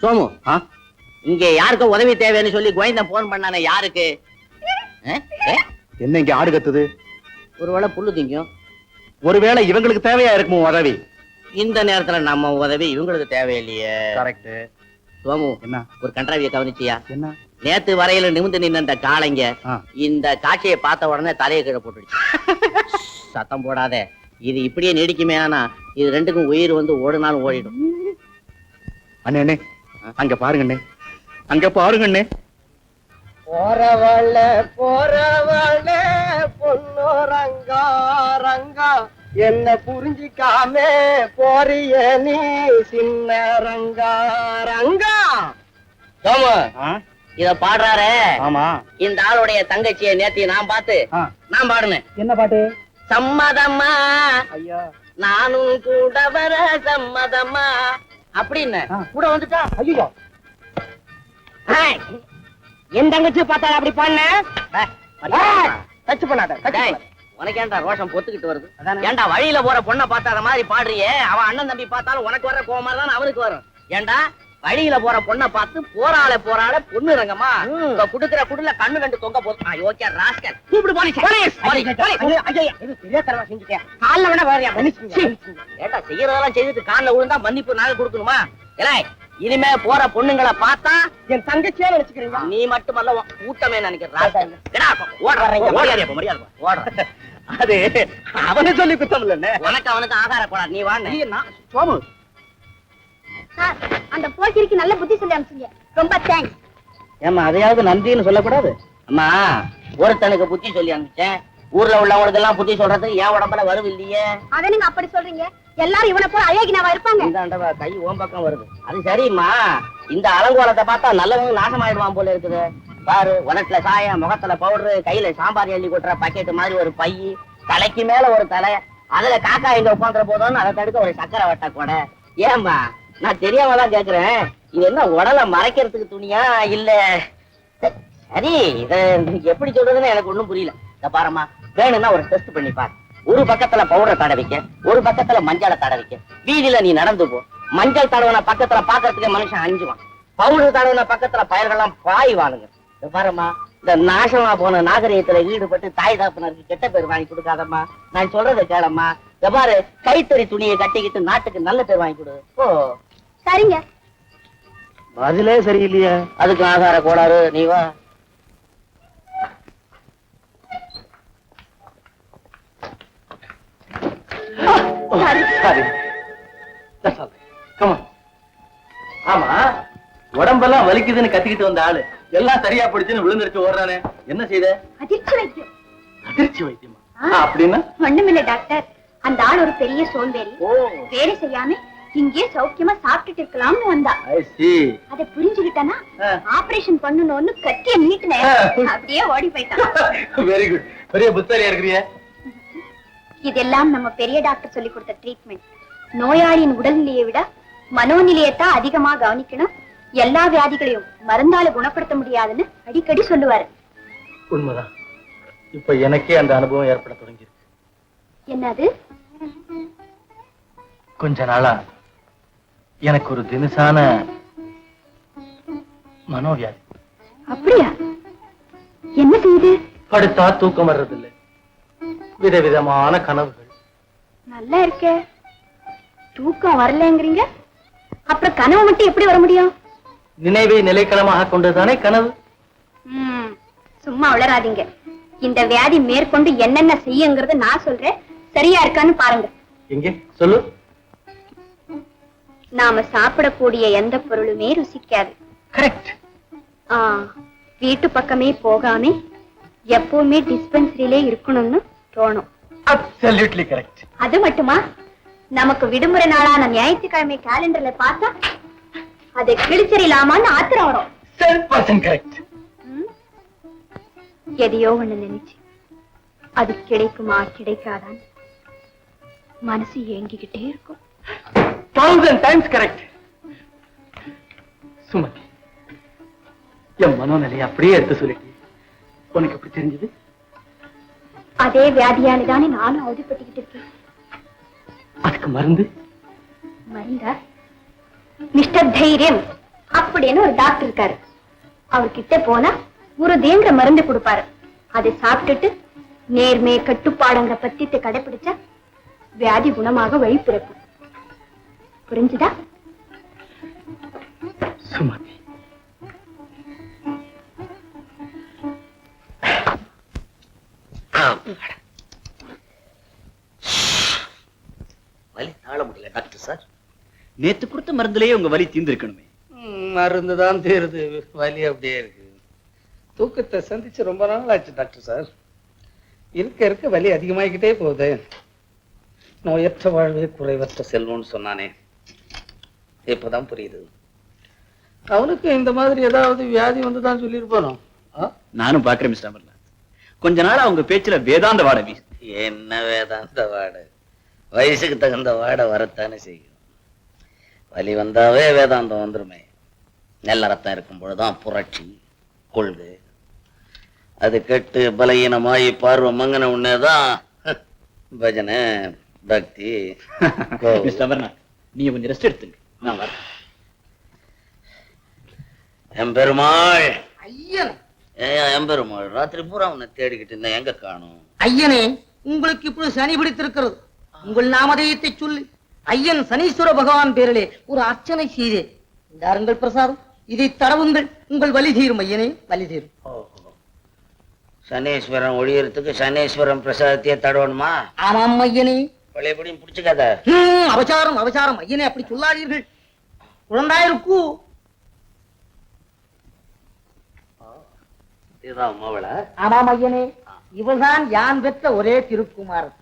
சோமு, இங்க யாருக்கோ உதவி தேவைன்னு சொல்லி கோவிந்தன் போன் பண்ணானே, யாருக்கு? என்ன இங்க ஆடு கத்துது? ஒருவேளை புல்லு திங்கும். ஒருவேளை இவங்களுக்கு தேவையா இருக்குமோ உதவி? இந்த நேரத்துல நம்ம உதவி இவங்களுக்கு தேவையில்லையே. கரெக்ட். சோமு, என்ன ஒரு கன்றாவிய கவனிச்சியா? என்ன? நேத்து வரையில நிமிந்து நின்ன அந்த காளைங்க இந்த காட்சியை பார்த்த உடனே தலையை கீழே போட்டுடுச்சு. சத்தம் போடாத, இது இப்படியே நீடிக்குமே. ஆனா இது ரெண்டுக்கும் உயிர் வந்து ஓடுனாலும் ஓடிடும். அண்ணே அண்ணே, அங்க பாருங்க அண்ணே, அங்க பாருங்க அண்ணே. போறவள பொண்ணு ரங்கா ரங்கா, என்ன புரிஞ்சிக்காம போறிய நீ சின்ன ரங்கா ரங்கா. இத பாடுறாரு. ஆமா, இந்த ஆளுடைய தங்கச்சியை நேத்தி நான் பார்த்து நான் பாடுனேன். என்ன பாட்டு? சம்மதம்மா ஐயா, நானும் கூட வர சம்மதம்மா அப்படின்னு கூட வந்துட்டா. ஐயோ, என் தங்கச்சி பார்த்தா அப்படி பண்ண டச் பண்ணாத. உனக்கு ஏன்டா ரோஷம் பொத்துக்கிட்டு வருது? ஏன்டா வழியில போற பொண்ணை பார்த்தா அத மாதிரி பாடுறியே? அவன் அண்ணன் தம்பி பார்த்தாலும் உனக்கு வர கோவமா தான் அவனுக்கு வரும். ஏன்டா வழியில போற பொண்ணை பார்த்து போறாள பொண்ணு ரங்கம்மா குடுக்கிற குடுல கண்ணு ரெண்டு தொங்க போதும். ஓகே ராஸ்கல், கூப்பிடு போலீஸ். ஏன்டா செய்யறதெல்லாம் செய்துட்டு காலில் விழுந்தா மன்னிப்பு நாங்க கொடுக்கணுமா? ஏன்னா இனிமே போற பொண்ணுங்களை பார்த்தா என் தங்கச்சியா நினைச்சுக்கிறீங்க. நீ மட்டுமல்ல கூட்டமே நினைக்கிறேன். அது அவனை சொல்லி குத்தம் இல்ல. உனக்கு அவனுக்கு ஆகார போடாது. நீ வாங்க சோமு. அந்த போக்கிரிக்கு நல்ல புத்தி சொல்லி அனுப்பிச்சீங்க, ரொம்ப தேங்க்ஸ். ஏமா அதையாவது நன்றின்னு சொல்லக்கூடாது? அம்மா, ஒருத்தனுக்கு புத்தி சொல்லி அனுப்பிச்சேன், ஊர்ல உள்ளவங்களுக்கு எல்லாம் புத்தி சொல்றதுக்கு என் உடம்புல வருது இல்லையே. அதை நீங்க அப்படி சொல்றீங்க? எல்லாரும் இவனை போல அழகினவா இருப்பாங்க. இந்த கை ஓம் பக்கம் வருது. அது சரிம்மா, இந்த அலங்கோலத்தை பார்த்தா நல்லவங்க நாசமாயிடுவான் போல இருக்குது. பாரு, உனட்டுல சாயம், முகத்துல பவுடரு, கையில சாம்பார் எள்ளி கொட்டுற பாக்கெட் மாதிரி ஒரு பை, தலைக்கு மேல ஒரு தலை, அதுல காக்கா எங்க உட்காந்துற போதும்னு அதை தடுக்க ஒரு சக்கரை வட்ட கூட. ஏம்பா, நான் தெரியாமதான் கேக்குறேன், இது என்ன உடலை மறைக்கிறதுக்கு துணியா இல்ல? சரி, இத எப்படி சொல்றதுன்னு எனக்கு ஒண்ணும் புரியல. இத பாருமா, வேணும்னா ஒரு டெஸ்ட் பண்ணி பாரு. ஒரு பக்கத்துல பவுடர் தடவிக்க, ஒரு பக்கத்துல மஞ்சளை தடவிக்க. வீதியில நீ நடந்து போ, மஞ்சள் தடவின பக்கத்துல பாக்கிறதுக்கு மனுஷன் அஞ்சுவான், பவுடர் தடவின பக்கத்துல பயிர்கள்லாம் பாய்வானுங்க. இத பாருமா, இந்த நாசமா போன நாகரிகத்துல ஈடுபட்டு தாய் தாப்பனருக்கு கெட்ட பேர் வாங்கி கொடுக்காதம்மா. நான் சொல்றதை கேளம்மா. இத பாரு, கைத்தறி துணியை கட்டிக்கிட்டு நாட்டுக்கு நல்ல பேர் வாங்கி கொடு. ஓ சரிங்க. பதிலே சரியில்லையா? அதுக்கு ஆகார கோளாறு. நீ வா. ஆமா, உடம்பெல்லாம் வலிக்குதுன்னு கத்திக்கிட்டு வந்த ஆளு எல்லாம் சரியா போடுச்சுன்னு விழுந்துருச்சு ஓடுறானே, என்ன செய்த? அதிர்ச்சி வைத்தியம். அதிர்ச்சி வைத்தியமா? அப்படின்னா ஒண்ணுமில்ல டாக்டர், அந்த ஆள் ஒரு பெரிய சோம்பேறி, வேலை செய்யாம இங்கே சௌக்கியமா சாப்பிட்டுட்டு இருக்கலாம்னு வந்தா. அதை புரிஞ்சுக்கிட்டனா ஆபரேஷன் பண்ணணும்னு கத்திய நீட்டினேன், அப்படியே ஓடி போயிட்டான். வெரி குட், பெரிய புத்தாலியா இருக்கிறிய. இதெல்லாம் நம்ம பெரிய டாக்டர் சொல்லி கொடுத்த ட்ரீட்மெண்ட். நோயாளியின் உடல்நிலையை விட மனோநிலையத்தான் அதிகமா கவனிக்கணும், எல்லா வியாதிகளையும் மருந்தால குணப்படுத்த முடியாதுன்னு அடிக்கடி சொல்லுவாரு. உண்மைதான், இப்ப எனக்கே அந்த அனுபவம் ஏற்பட தொடங்கியிருக்கு. என்னது? கொஞ்ச நாளா எனக்கு ஒரு தினசான மனோவியாதி. அப்படியா? என்ன செய்யுது? படுத்தா தூக்கம் வர்றதில்லை, விதவிதமான கனவுகள். நல்லா இருக்கே, தூக்கம் வரலங்கிறீங்க, அப்புறம் கனவு மட்டும் எப்படி வர முடியும்? நினைவை நிலைக்களமாக கொண்டுதானே கனவு. சும்மா உளராதீங்க. இந்த வியாதி மேற்கொண்டு என்னென்ன செய்யுங்கிறத நான் சொல்றேன், சரியா இருக்கான்னு பாருங்க. எங்கே சொல்லு. நாம சாப்பிடக்கூடிய எந்த பொருளுமே ருசிக்காது. கரெக்ட். வீட்டு பக்கமே போகாம எப்பவுமே டிஸ்பென்சரியிலே இருக்கணும்னு தோணும். Absolutely correct. அது மட்டுமா, நமக்கு விடுமுறை நாளான ஞாயிற்றுக்கிழமை கேலண்டர்ல பார்த்தா அதை கிழிச்சறியலாமான்னு ஆத்திரம் வரும். 100% கரெக்ட். எதையோ ஒண்ணு நினைச்சு அது கிடைக்குமா கிடைக்காதான் மனசு ஏங்கிக்கிட்டே இருக்கும். 1000 times கரெக்ட். சுமதி, என் மனோநிலையை அப்படியே எடுத்து சொல்லிட்டு உனக்கு எப்படி தெரிஞ்சது? அதே வியாதியானதானே நானும் அவதிப்பட்டுக்கிட்டு இருக்கேன். அதுக்கு மருந்து? மருந்தா? மிஸ்டர் தைரியம், அப்படின்னு ஒரு டாக்டர் இருக்காரு. அவர்கிட்ட போனா உறுதிங்கிற மருந்து கொடுப்பாரு. அதை சாப்பிட்டுட்டு நேர்மை கட்டுப்பாடுங்கிற பத்தியத்தை கடைபிடிச்சா வியாதி குணமாக வழி பிறக்கும். புரிஞ்சுதா? சுமதி, வலி தாழ முடியல டாக்டர் சார். நேத்து கொடுத்த மருந்துலயே உங்க வலி தீர்ந்திருக்கணுமே. மருந்து தான் தீருது, வலி அப்படியே இருக்கு. தூக்கத்தை சந்திச்சு ரொம்ப நாள் ஆச்சு டாக்டர் சார். இருக்க இருக்க வலி அதிகமாகிக்கிட்டே போகுது. நோயற்ற வாழ்வே குறைவற்ற செல்வம்னு சொன்னானே, இப்பதான் புரியுது. அவனுக்கு இந்த மாதிரி ஏதாவது வியாதி வந்துதான் சொல்லியிருப்பானோ? நானும் பாக்குறேன் மிஸ்டர் அமர்நாத். கொஞ்ச நாள் அவங்க பேச்சுல வேதாந்த வாட வீசு. என்ன வேதாந்த வாடை? வயசுக்கு தகுந்த வாடை வரத்தானே செய்யும். வலி வந்தாவே வேதாந்தம் வந்துருமே. நல்ல ரத்தம் இருக்கும் பொழுதுதான் புரட்சி கொள்கை. அது கெட்டு பலகீனமாயி பார்வை மங்கன உடனேதான் பஜனை பக்தி. மிஸ்டர் அமர்நாத், நீங்க கொஞ்சம் ரெஸ்ட் எடுத்துங்க, நான் வரேன். எம்பெருமாள் ஐயன், எம்பெருமாள் ராத்திரி பூரா உன்னை தேடிக்கிட்டு இருந்தேன், எங்க காணும்? ஐயனே, உங்களுக்கு இப்பொழுது சனி பிடித்திருக்கிறது. உங்கள் நாமதேயத்தை சொல்லி ஐயன் சனீஸ்வர பகவான் பேரிலே ஒரு அர்ச்சனை செய்தேன். தாருங்கள் பிரசாதம், இதை தடவுங்கள், உங்கள் வலி தீரும். ஐயனே, வலி தீரும். சனீஸ்வரன் ஒழியறதுக்கு சனீஸ்வரன் பிரசாதத்தையே தடவணுமா? ஆமாம் ஐயனே. பழையபடியும் பிடிச்சுக்காத. அவசாரம் அவசாரம் ஐயனே, அப்படி சொல்லாதீர்கள். குழந்தாயிருக்கு. ஆமாம் ஐயனே, இவள்தான் யான் பெற்ற ஒரே திருக்குமாரன்.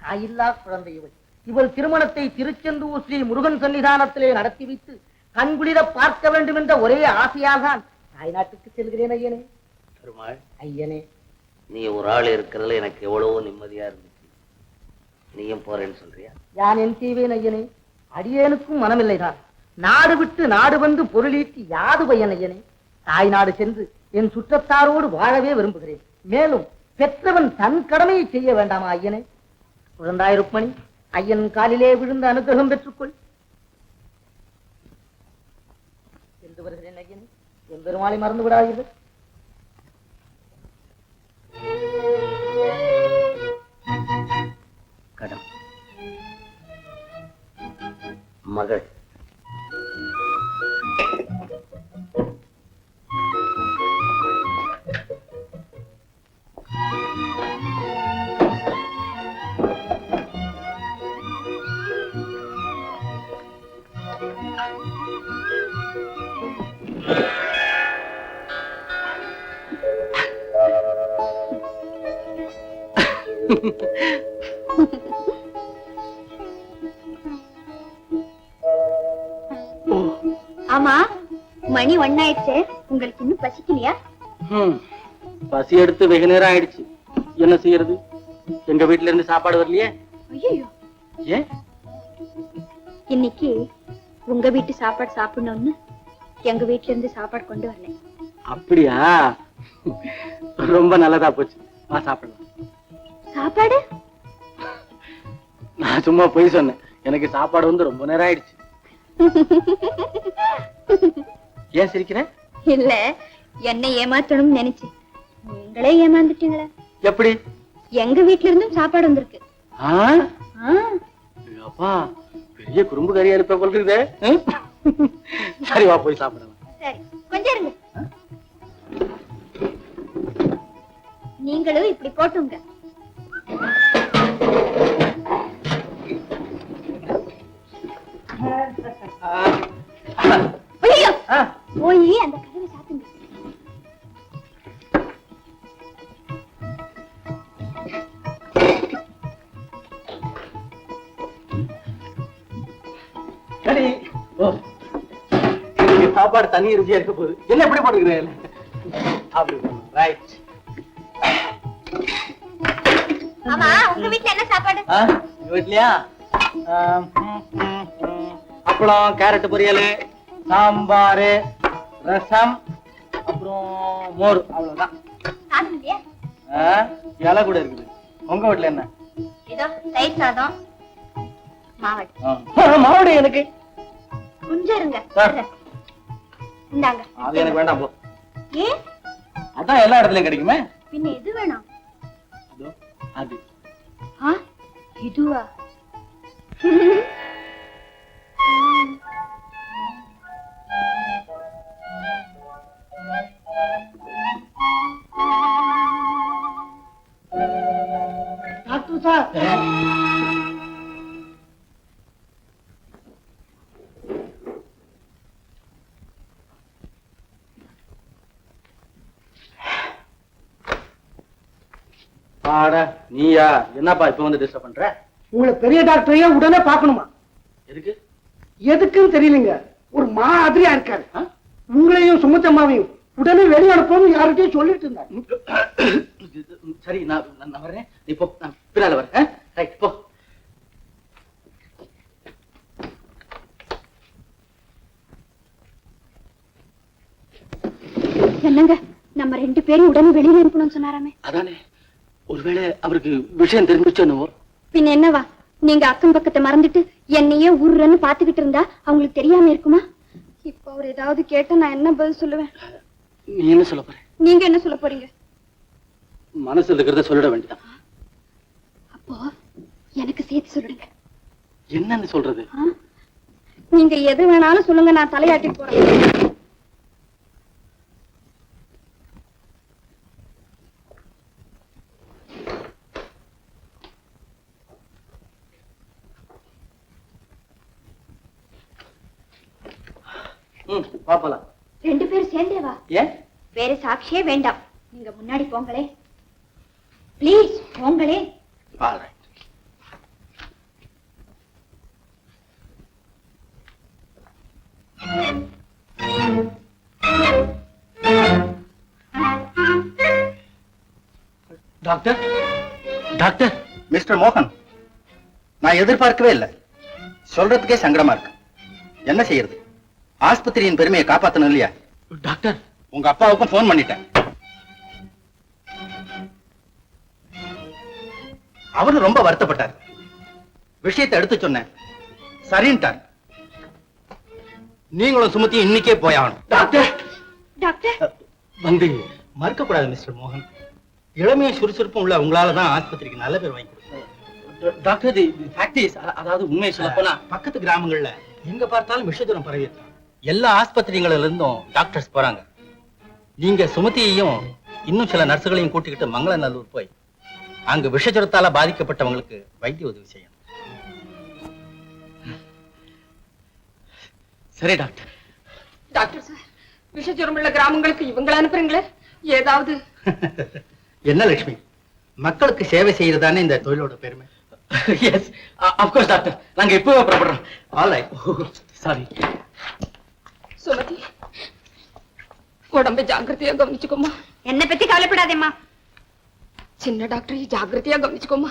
தாயில்லா குழந்தை இவள். இவள் திருமணத்தை திருச்செந்தூர் ஸ்ரீ முருகன் சன்னிதானத்திலே நடத்தி வைத்து கண்குளிர பார்க்க வேண்டும் என்ற ஒரே ஆசையால் தான் தாய்நாட்டுக்கு செல்கிறேன் ஐயனே. பெருமாள், ஐயனே, நீ ஒரு ஆள் இருக்கிறதுல எனக்கு எவ்வளவோ நிம்மதியா இருந்துச்சு. நீயும் போறேன்னு சொல்றியா? யான் என் செய்வேன் ஐயனே. அடியேனுக்கும் மனமில்லைதான். நாடு விட்டு நாடு வந்து பொருளீட்டி யாது பயன் ஐயனே. தாய் நாடு சென்று என் சுற்றத்தாரோடு வாழவே விரும்புகிறேன். மேலும் பெற்றவன் தன் கடமையை செய்ய வேண்டாமா ஐயனே? குழந்தாய் ருக்மணி, ஐயன் காலிலே விழுந்து அனுகிரகம் பெற்றுக்கொள் என்று வருகிறேன் ஐயனே. என் பெருமாளை மறந்து விடாதீர்கள். கடம் மகள் ஆமா, மணி ஒண்ணாயிடுச்சு. உங்களுக்கு இன்னும் பசிக்கலையா? பசி எடுத்து வெகு நேரம் ஆயிடுச்சு. என்ன செய்யறது? எங்க வீட்டுல இருந்து சாப்பாடு வரலையே. ஐயோ, ஏன்? இன்னைக்கு உங்க வீட்டு சாப்பாடு சாப்பிடணும்னு எங்க வீட்டுல இருந்து சாப்பாடு கொண்டு வரல. அப்படியா? ரொம்ப நல்லதா போச்சு. வா சாப்பிடலாம். சாப்பாடு? நான் சும்மா போய் சொன்னேன். எனக்கு சாப்பாடு வந்து ரொம்ப நேரம் ஆயிடுச்சு. ஏன் சிரிக்கிற? இல்ல, என்ன ஏமாத்தணும்னு நினைச்சு நீங்களே ஏமாந்துட்டீங்களா? எப்படி? எங்க வீட்டுல இருந்தும் சாப்பாடு வந்திருக்கு. அப்பா, பெரிய குறும்பு கறியா இருப்ப போல இருக்குதே. சரி, வா போய் சாப்பிடலாம். சரி, கொஞ்சம் இருங்க. நீங்களும் இப்படி போட்டுங்க. ஐயோ, போய் அந்த கதவை சாத்துங்க. சரி, சாப்பாடு தண்ணி ருசியா இருக்க போகுது. என்ன எப்படி போட்டுக்கிறேன்? ரைட். ஆமா, உங்க வீட்டுல என்ன சாப்பாடு? வீட்லயா? அப்பளம், கேரட் பொரியல், சாம்பார், ரசம், அப்புறம் மோர், அவ்வளவுதான். சாதம் இல்லையா? இலை கூட இருக்குது. உங்க வீட்டுல என்ன? இதோ தயிர் சாதம், மாவடு. மாவடு எனக்கு கொஞ்சம் இருங்க. இந்தாங்க. அது எனக்கு வேண்டாம் போ. ஏன்? அதான் எல்லா இடத்துலயும் கிடைக்குமே. பின்ன எது வேணும்? அதோ அது. ஆ, இதுவா? டாக்டர் சார், ஆடா நீயா? என்னப்பா இப்ப வந்து டிஸ்டர்ப் பண்ற? உங்களை பெரிய டாக்டரையே உடனே பார்க்கணுமா? எதுக்கு? எதுக்குன்னு தெரியலங்க, ஒரு மாதிரியா இருக்காரு. உங்களையும் சுமத்தம்மாவையும் உடனே வெளியே அனுப்பணும் யார்கிட்டயும் சொல்லிட்டு இருந்தாரு. சரி நான் வர்றேன், நீ போ, நான் பின்னால வரேன். ரைட், போ. என்னங்க, நம்ம 2 பேரும் உடனே வெளியில அனுப்பணும்னு சொன்னாராமே. அதானே, ஒருவேளை அவருக்கு விஷயம் தெரிஞ்சிச்சோ என்னவோ. பின்ன என்னவா, நீங்க அக்கம் பக்கத்தை மறந்துட்டு என்னையே ஊர்றன்னு பாத்துக்கிட்டு இருந்தா அவங்களுக்கு தெரியாம இருக்குமா? இப்ப அவர் ஏதாவது கேட்டா நான் என்ன பதில் சொல்லுவேன்? நீ என்ன சொல்ல போற? நீங்க என்ன சொல்ல போறீங்க? மனசுல இருக்கிறத சொல்லிட வேண்டியதான். அப்போ எனக்கு சேர்த்து சொல்லுங்க. என்னன்னு சொல்றது? நீங்க எது வேணாலும் சொல்லுங்க, நான் தலையாட்டி போறேன். பாப்பலாம். 2 பேரும் சேர்ந்தே வா. ஏன்? வேற சாட்சியே வேண்டாம், நீங்க முன்னாடி போங்களே. ப்ளீஸ் போங்களே. Doctor, doctor. மிஸ்டர் மோகன், நான் எதிர்பார்க்கவே இல்லை. சொல்றதுக்கே சங்கடமா இருக்கு. என்ன செய்யறது? ஆஸ்பத்திரியின் பெருமையை காப்பாத்தணும் இல்லையா? டாக்டர், உங்க அப்பாவுக்கும் போன் பண்ணிட்டேன். அவரு ரொம்ப வருத்தப்பட்டார். விஷயத்தை எடுத்து சொன்னேன், சரின்ட்டார். நீங்களும் சுமத்தியும் இன்னைக்கே போயாகணும். டாக்டர். டாக்டர், வந்து மறுக்க கூடாது மிஸ்டர் மோகன். இளமையும் சுறுசுறுப்பும் உள்ள உங்களாலதான் ஆஸ்பத்திரிக்கு நல்ல பேர் வாங்கி கொடுக்கும். டாக்டர், அதாவது உண்மையை சொல்ல போனா பக்கத்து கிராமங்கள்ல எங்க பார்த்தாலும் விஷஜுரம் பரவி இருக்கு. எல்லா ஆஸ்பத்திரிகளில இருந்தும் டாக்டர்ஸ் போறாங்க. நீங்க சுமதியையும் இன்னும் சில நர்சுகளையும் கூட்டிக்கிட்டு மங்களநல்லூர் போய் அங்கு விஷஜுரத்தால பாதிக்கப்பட்டவங்களுக்கு வைத்திய உதவி செய்யணும். சரி டாக்டர். டாக்டர் சார், விஷஜுரம் உள்ள கிராமங்களுக்கு இவங்களை அனுப்புறீங்களே, ஏதாவது? என்ன லட்சுமி, மக்களுக்கு சேவை செய்யறதானே இந்த தொழிலோட பெருமை. Yes, of course doctor. நாங்க இப்பவே புறப்படுறோம். All right. சாரி. சுமதி, உடம்பை ஜாக்கிரதையா கவனிச்சுக்கோமா. என்ன பத்தி கவலைப்படாதேம்மா. சின்ன டாக்டரை ஜாக்கிரதையா கவனிச்சுக்கோமா.